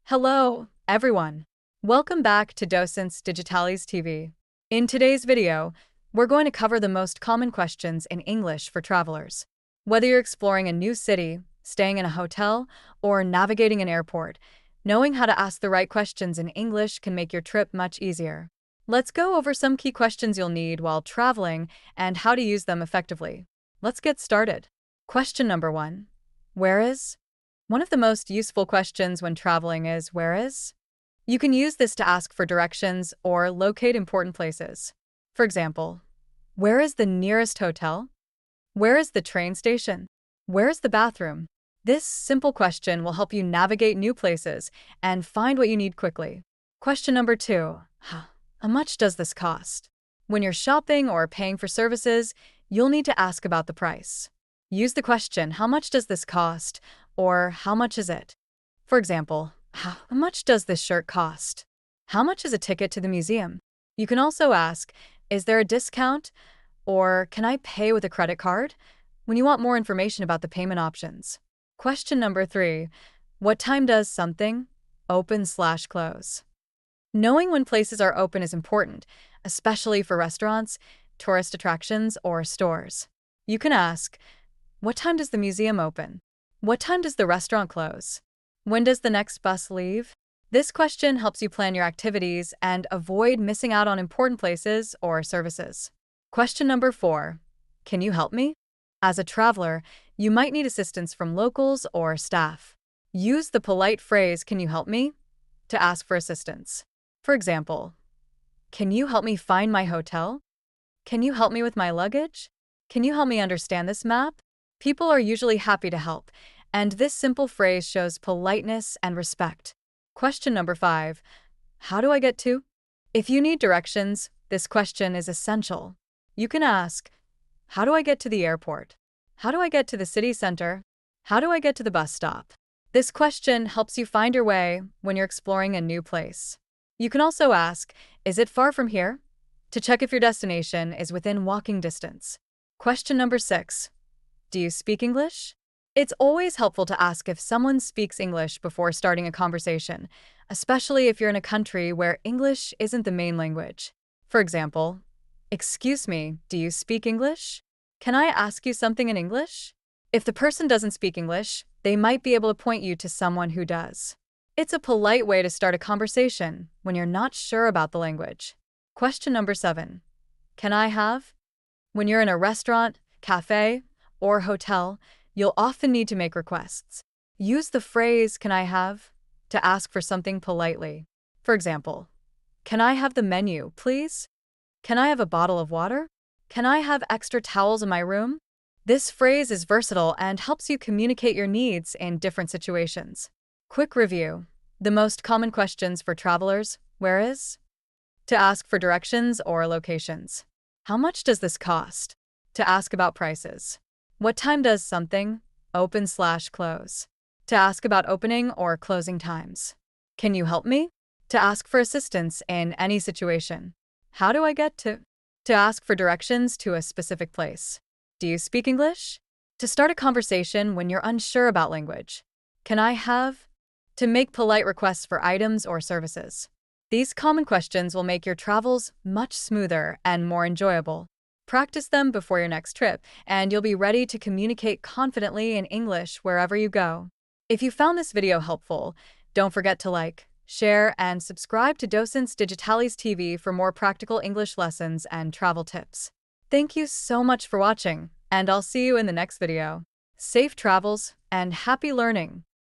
Hello, everyone. Welcome back to Docents Digitalis TV. In today's video, we're going to cover the most common questions in English for travelers. Whether you're exploring a new city, staying in a hotel, or navigating an airport, knowing how to ask the right questions in English can make your trip much easier. Let's go over some key questions you'll need while traveling and how to use them effectively. Let's get started. Question number 1. Where is? One of the most useful questions when traveling is where is? You can use this to ask for directions or locate important places. For example, where is the nearest hotel? Where is the train station? Where is the bathroom? This simple question will help you navigate new places and find what you need quickly. Question number 2. How much does this cost? When you're shopping or paying for services, you'll need to ask about the price. Use the question, how much does this cost? Or how much is it? For example, how much does this shirt cost? How much is a ticket to the museum? You can also ask, is there a discount? Or can I pay with a credit card? When you want more information about the payment options. Question number 3. What time does something open/close? Knowing when places are open is important, especially for restaurants, tourist attractions, or stores. You can ask, what time does the museum open? What time does the restaurant close? When does the next bus leave? This question helps you plan your activities and avoid missing out on important places or services. Question number 4. Can you help me? As a traveler, you might need assistance from locals or staff. Use the polite phrase, can you help me? To ask for assistance. For example, can you help me find my hotel? Can you help me with my luggage? Can you help me understand this map? People are usually happy to help, and this simple phrase shows politeness and respect. Question number 5. How do I get to? If you need directions, this question is essential. You can ask, how do I get to the airport? How do I get to the city center? How do I get to the bus stop? This question helps you find your way when you're exploring a new place. You can also ask, is it far from here? To check if your destination is within walking distance. Question number 6. Do you speak English? It's always helpful to ask if someone speaks English before starting a conversation, especially if you're in a country where English isn't the main language. For example, excuse me, do you speak English? Can I ask you something in English? If the person doesn't speak English, they might be able to point you to someone who does. It's a polite way to start a conversation when you're not sure about the language. Question number 7. Can I have? When you're in a restaurant, cafe, or hotel, you'll often need to make requests. Use the phrase, can I have? To ask for something politely. For example, can I have the menu, please? Can I have a bottle of water? Can I have extra towels in my room? This phrase is versatile and helps you communicate your needs in different situations. Quick review. The most common questions for travelers, where is? To ask for directions or locations. How much does this cost? To ask about prices. What time does something open/close? To ask about opening or closing times. Can you help me? To ask for assistance in any situation. How do I get to? To ask for directions to a specific place. Do you speak English? To start a conversation when you're unsure about language. Can I have? To make polite requests for items or services. These common questions will make your travels much smoother and more enjoyable. Practice them before your next trip, and you'll be ready to communicate confidently in English wherever you go. If you found this video helpful, don't forget to like, share, and subscribe to Docents Digitalis TV for more practical English lessons and travel tips. Thank you so much for watching, and I'll see you in the next video. Safe travels and happy learning!